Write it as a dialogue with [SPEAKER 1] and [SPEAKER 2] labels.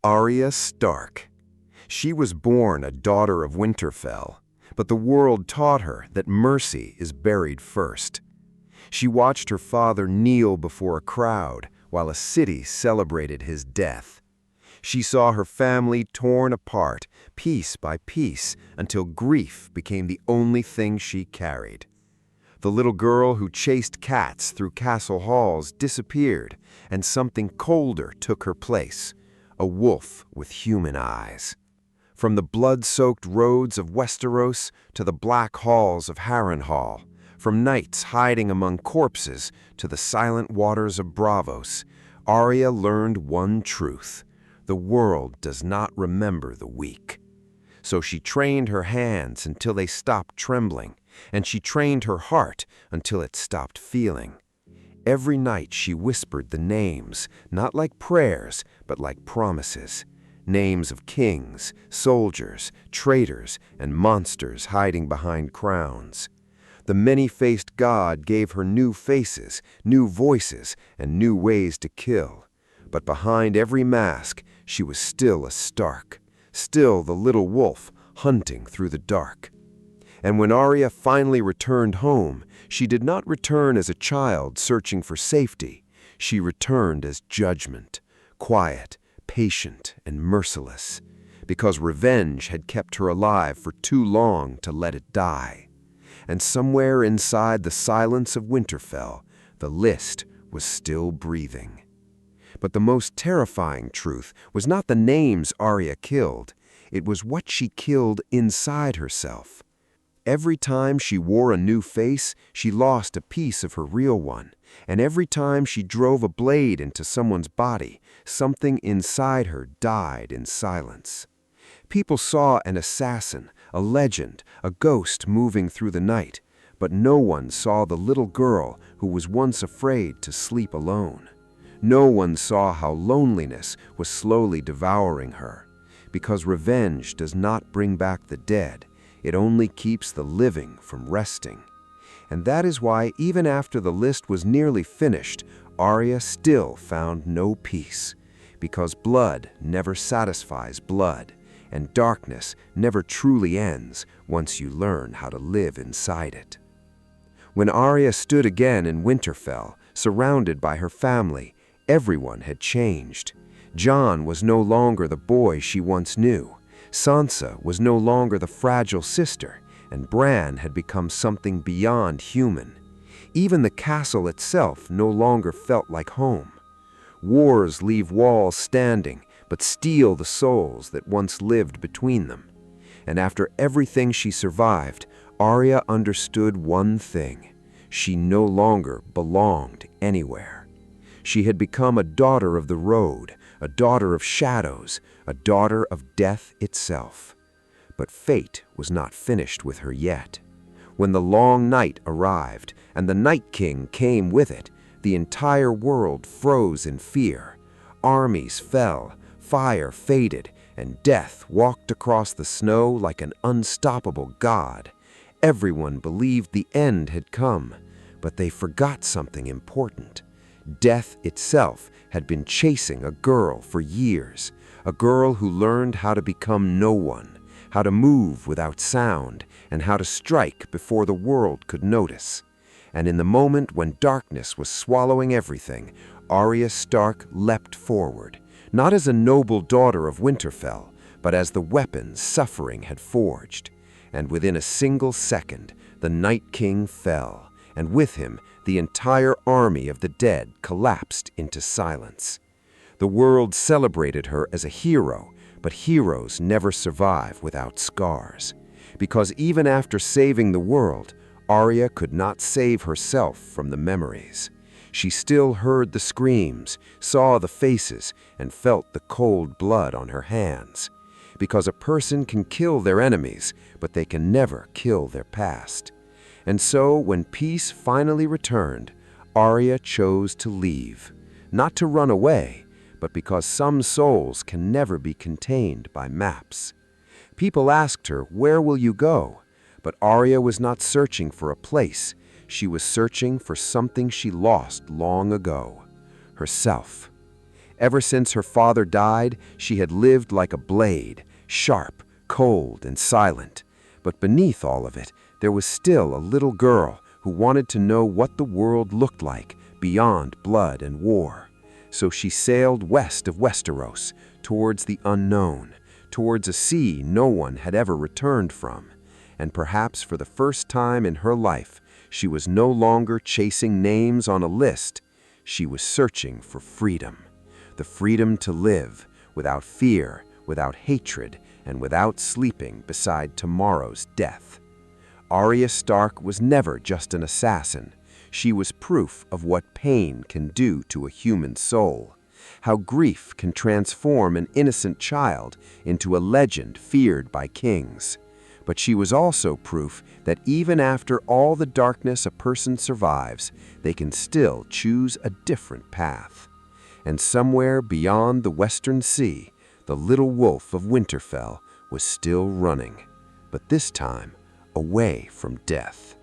[SPEAKER 1] Arya Stark. She was born a daughter of Winterfell, but the world taught her that mercy is buried first. She watched her father kneel before a crowd while a city celebrated his death. She saw her family torn apart, piece by piece, until grief became the only thing she carried. The little girl who chased cats through castle halls disappeared, and something colder took her place, a wolf with human eyes. From the blood-soaked roads of Westeros to the black halls of Harrenhal, from nights hiding among corpses to the silent waters of Braavos, Arya learned one truth: the world does not remember the weak. So she trained her hands until they stopped trembling, and she trained her heart until it stopped feeling. Every night she whispered the names, not like prayers, but like promises. Names of kings, soldiers, traitors, and monsters hiding behind crowns. The many-faced god gave her new faces, new voices, and new ways to kill. But behind every mask, she was still a Stark, still the little wolf hunting through the dark. And when Arya finally returned home, she did not return as a child searching for safety. She returned as judgment, quiet, patient, and merciless, because revenge had kept her alive for too long to let it die. And somewhere inside the silence of Winterfell, the list was still breathing. But the most terrifying truth was not the names Arya killed, it was what she killed inside herself. Every time she wore a new face, she lost a piece of her real one, and every time she drove a blade into someone's body, something inside her died in silence. People saw an assassin, a legend, a ghost moving through the night, but no one saw the little girl who was once afraid to sleep alone. No one saw how loneliness was slowly devouring her, because revenge does not bring back the dead. It only keeps the living from resting. And that is why, even after the list was nearly finished, Arya still found no peace. Because blood never satisfies blood, and darkness never truly ends once you learn how to live inside it. When Arya stood again in Winterfell, surrounded by her family, everyone had changed. Jon was no longer the boy she once knew. Sansa was no longer the fragile sister, and Bran had become something beyond human. Even the castle itself no longer felt like home. Wars leave walls standing, but steal the souls that once lived between them. And after everything she survived, Arya understood one thing: she no longer belonged anywhere. She had become a daughter of the road, a daughter of shadows, a daughter of death itself. But fate was not finished with her yet. When the long night arrived, and the Night King came with it, the entire world froze in fear. Armies fell, fire faded, and death walked across the snow like an unstoppable god. Everyone believed the end had come, but they forgot something important. Death itself had been chasing a girl for years, a girl who learned how to become no one, how to move without sound, and how to strike before the world could notice. And in the moment when darkness was swallowing everything, Arya Stark leapt forward, not as a noble daughter of Winterfell, but as the weapons suffering had forged. And within a single second, the Night King fell, and with him, the entire army of the dead collapsed into silence. The world celebrated her as a hero, but heroes never survive without scars. Because even after saving the world, Arya could not save herself from the memories. She still heard the screams, saw the faces, and felt the cold blood on her hands. Because a person can kill their enemies, but they can never kill their past. And so, when peace finally returned, Arya chose to leave. Not to run away, but because some souls can never be contained by maps. People asked her, "Where will you go?" But Arya was not searching for a place. She was searching for something she lost long ago: herself. Ever since her father died, she had lived like a blade, sharp, cold, and silent. But beneath all of it, there was still a little girl who wanted to know what the world looked like beyond blood and war. So she sailed west of Westeros, towards the unknown, towards a sea no one had ever returned from. And perhaps for the first time in her life, she was no longer chasing names on a list. She was searching for freedom. The freedom to live without fear, without hatred, and without sleeping beside tomorrow's death. Arya Stark was never just an assassin. She was proof of what pain can do to a human soul, how grief can transform an innocent child into a legend feared by kings. But she was also proof that even after all the darkness a person survives, they can still choose a different path. And somewhere beyond the Western Sea, the little wolf of Winterfell was still running, but this time away from death.